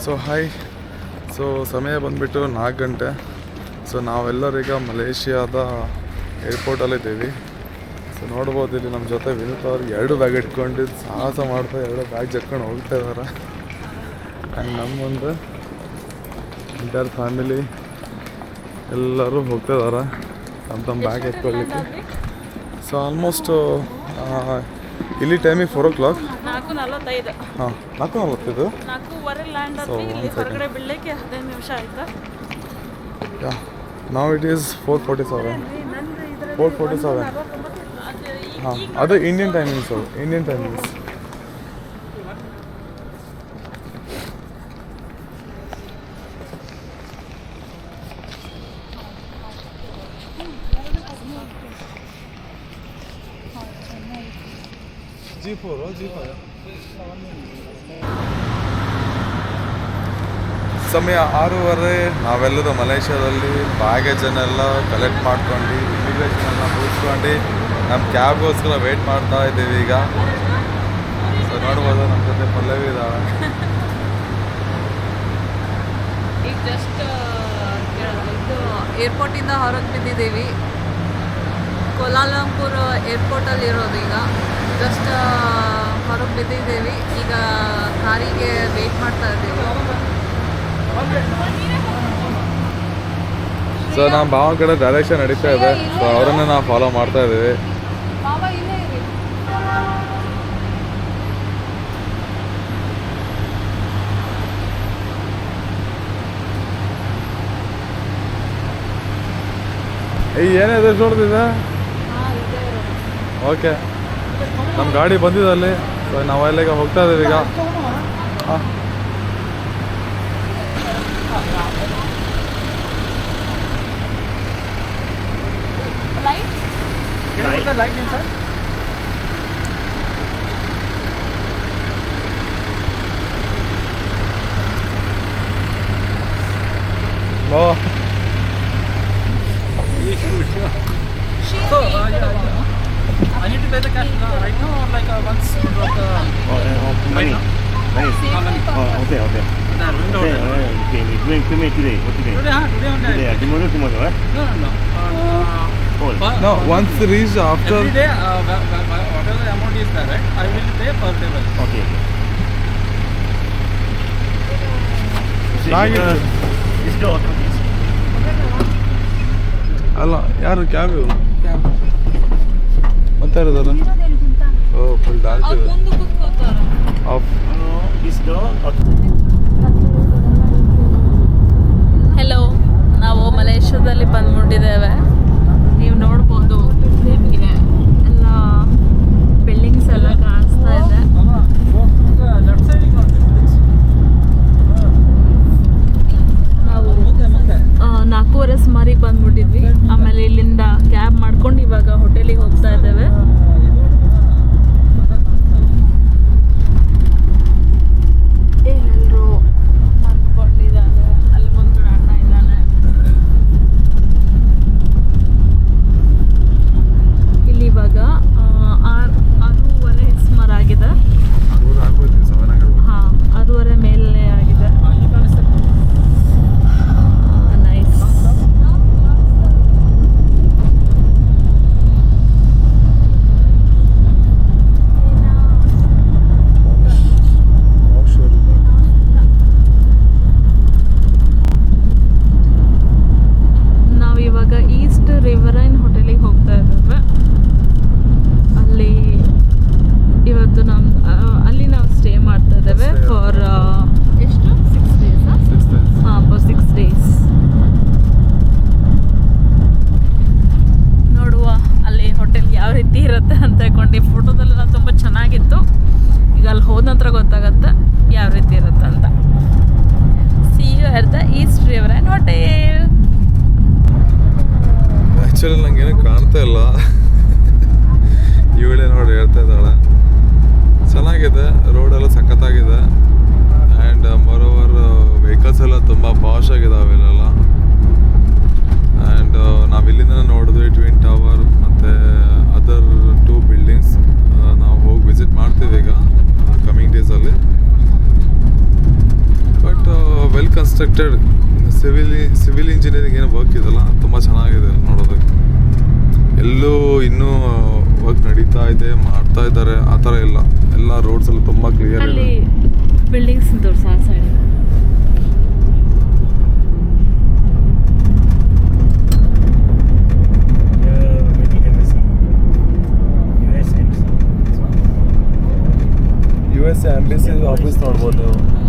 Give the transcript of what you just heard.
So hi. So ಸಮಯ ಬಂದುಬಿಟ್ಟು 4 ಗಂಟೆ. ಸೊ ನಾವೆಲ್ಲರೀಗ ಮಲೇಷ್ಯಾದ ಏರ್ಪೋರ್ಟಲ್ಲಿದ್ದೀವಿ. ಸೊ ನೋಡ್ಬೋದು ಇಲ್ಲಿ ನಮ್ಮ ಜೊತೆ ವಿನೂತ್ ಅವ್ರು 2 ಬ್ಯಾಗ್ ಇಟ್ಕೊಂಡು ಸಾಹಸ ಮಾಡ್ತಾ 2 ಬ್ಯಾಗ್ ಜಟ್ಕೊಂಡು ಹೋಗ್ತಾ ಇದ್ದಾರೆ. ಆ್ಯಂಡ್ ನಮ್ಮ ಮುಂದೆ ಎಂಟೈರ್ ಫ್ಯಾಮಿಲಿ ಎಲ್ಲರೂ ಹೋಗ್ತಾ ಇದ್ದಾರೆ ತಮ್ಮ ಬ್ಯಾಗ್ ಎತ್ಕೊಳ್ಳಿಕ್ಕೆ. ಸೊ ಆಲ್ಮೋಸ್ಟ್ ಇಲ್ಲಿ ಟೈಮಿಗೆ 4 o'clock. 4:45. ಹಾಂ 4:45. 4:15 ಲ್ಯಾಂಡ್ ಆದ್ವಿ. ಇಲ್ಲಿ ಹೊರಗಡೆ ಬೀಳಲಿಕ್ಕೆ 15 ನಿಮಿಷ ಆಯ್ತು. ನಾವು ಇಟ್ ಈಸ್ 4:47. 4:47. ಹಾಂ ಅದು ಇಂಡಿಯನ್ ಟೈಮಿಂಗ್ಸ್. ಸಮಯ 6:30. ನಾವೆಲ್ಲರೂ ಮಲೇಷ್ಯಾದಲ್ಲಿ ಬ್ಯಾಗೇಜನ್ನೆಲ್ಲ ಕಲೆಕ್ಟ್ ಮಾಡ್ಕೊಂಡು ಇಮಿಗ್ರೇಷನೆಲ್ಲ ಮುಗಿಸ್ಕೊಂಡು ನಮ್ಮ ಕ್ಯಾಬ್ಗೋಸ್ಕರ ವೆಯ್ಟ್ ಮಾಡ್ತಾ ಇದ್ದೀವಿ ಈಗ. ಸೊ ನೋಡ್ಬೋದು ನಮ್ಮ ಜೊತೆ ಪಲ್ಲವಿ ಇದ್ದಾವೆ. ಈಗ ಜಸ್ಟ್ ಇದು ಏರ್ಪೋರ್ಟಿಂದ ಹೊರಗೆ ಬಿದ್ದಿದ್ದೀವಿ. ಕೋಲಾಲಂಪುರ್ ಏರ್ಪೋರ್ಟಲ್ಲಿ ಇರೋದು. ಈಗ ಜಸ್ಟ್ ಹೊರಗೆ ಬಿದ್ದಿದ್ದೀವಿ. ಈಗ ಕಾರಿಗೆ ವೆಯ್ಟ್ ಮಾಡ್ತಾ ಇದ್ದೀವಿ. ಸೊ ನಮ್ಮ ಭಾವನ ಕಡೆ ಡೈರೆಕ್ಷನ್ ನಡೀತಾ ಇದೆ. ಸೊ ಅವರನ್ನು ನಾವು ಫಾಲೋ ಮಾಡ್ತಾ ಇದ್ದೀವಿ. ಏನಿದೆ ನೋಡ್ತಿದ್ದೆ. ಓಕೆ, ನಮ್ಮ ಗಾಡಿ ಬಂದಿದೆ ಅಲ್ಲಿ. ಸೊ ನಾವೆಲ್ಲ ಹೋಗ್ತಾ ಇದ್ದೀವಿ ಈಗ. ಹಾಂ light inside. Oh. So I need to pay the cash right now or like once you drop the money. Okay. Okay, today. Today only. Tomorrow, right? No, once reached after. Every day, whatever the amount is there, right? I will pay per day. Okay. ಅಲ್ಲ ಯಾರು cab ಮತ್ತೆ ಯಾರಿದ್ದಾರೆ? ಓ full dark ಇದೆ. Of. Hello, ನಾವು ಮಲೇಷ್ಯಾದಲ್ಲಿ ಬಂದ್ಬಿಟ್ಟಿದ್ದೇವೆ. ನೀವು ನೋಡ್ಬೋದು, ನಿಮಗೆ ಎಲ್ಲ ಬಿಲ್ಡಿಂಗ್ಸ್ ಎಲ್ಲ ಕಾಣಿಸ್ತಾ ಇದೆ. ನಾವು 4:15 ಸುಮಾರಿಗೆ ಬಂದ್ಬಿಟ್ಟಿದ್ವಿ. ಆಮೇಲೆ ಇಲ್ಲಿಂದ ಕ್ಯಾಬ್ ಮಾಡ್ಕೊಂಡು ಇವಾಗ ಹೋಟೆಲಿಗೆ ಹೋಗ್ತಾ ಇದ್ದೇವೆ. ಏನೆಲ್ಲರೂ ಮನ್ಕೊಂಡಿದ್ದಾರೆ. ಅಲ್ಲಿ ಮುಂದೆ ಅಣ್ಣ ಇದ್ದಾನೆ. ಇಲ್ಲಿ ಇವಾಗ 6:30 ಸುಮಾರಾಗಿದೆ. ಹಾಂ, 6:30 ಮೇಲೆ ಆಗಿದೆ. ನೈಸ್. ನಾವಿವಾಗ ಈಸ್ಟ್ ರಿವರೈನ್ ಹೋಟೆಲಿಗೆ ಹೋಗ್ತಾ ಇದ್ದೇವೆ. ಅಲ್ಲಿ ಇವತ್ತು ಅಲ್ಲಿ ನಾವು ಸ್ಟೇ ಮಾಡ್ತಾ ಇದ್ದೇವೆ ಫಾರ್ ಎಷ್ಟು 6 days. ಹಾಂ, ಫಾರ್ 6 days. ನೋಡುವ ಅಲ್ಲಿ ಹೋಟೆಲ್ ಯಾವ ರೀತಿ ಇರುತ್ತೆ ಅಂತ ಹೇಳ್ಕೊಂಡು. ಫೋಟೋದಲ್ಲೆಲ್ಲ ತುಂಬ ಚೆನ್ನಾಗಿತ್ತು. ಈಗ ಅಲ್ಲಿ ಹೋದ ನಂತರ ಗೊತ್ತಾಗತ್ತೆ ಯಾವ ರೀತಿ ಇರುತ್ತೆ ಅಂತ. See you at the east riverine hotel. Actually ನಂಗೇನು ಕಾಣ್ತಾ ಇಲ್ಲ. ಇವಳೇ ನೋಡಿ ಹೇಳ್ತಾ ಇದ್ದಾಳೆ. ಚೆನ್ನಾಗಿದೆ, ರೋಡೆಲ್ಲ ಸಖತ್ತಾಗಿದೆ. ಆ್ಯಂಡ್ ಮೋರೋವರ್ ವೆಹಿಕಲ್ಸ್ ಎಲ್ಲ ತುಂಬ ಪಾಶ್ ಆಗಿದ್ದಾವೆ ಇಲ್ಲೆಲ್ಲ. ಆ್ಯಂಡ್ ನಾವು ಇಲ್ಲಿಂದ ನೋಡಿದ್ವಿ ಟ್ವಿನ್ ಟವರ್ ಮತ್ತು ಅದರ್ 2 ಬಿಲ್ಡಿಂಗ್ಸ್. ನಾವು ಹೋಗಿ ವಿಸಿಟ್ ಮಾಡ್ತೀವಿ ಈಗ ಕಮಿಂಗ್ ಡೇಸಲ್ಲಿ. ಬಟ್ ಕನ್ಸ್ಟ್ರಕ್ಟೆಡ್ ಸಿವಿಲ್ ಇಂಜಿನಿಯರಿಂಗ್ ಏನು ವರ್ಕ್ ಇದೆಲ್ಲ ತುಂಬ ಚೆನ್ನಾಗಿದೆ ನೋಡೋದಕ್ಕೆ. ಎಲ್ಲೂ ಇನ್ನೂ ವರ್ಕ್ ನಡೀತಾ ಇದೆ, ಮಾಡ್ತಾ ಇದ್ದಾರೆ ಆ ಥರ ಇಲ್ಲ. ಎಲ್ಲ ರೋಡ್ಸ್ ಎಲ್ಲ ತುಂಬ ಕ್ಲಿಯರ್ ಇದೆ. ಅಲ್ಲಿ ಬಿಲ್ಡಿಂಗ್ಸ್ ತೋರಿಸ ಆ ಸೈಡ್. US ಎಂಬಸಿ ಆಫೀಸ್ ನೋಡ್ಬೋದು ನೀವು.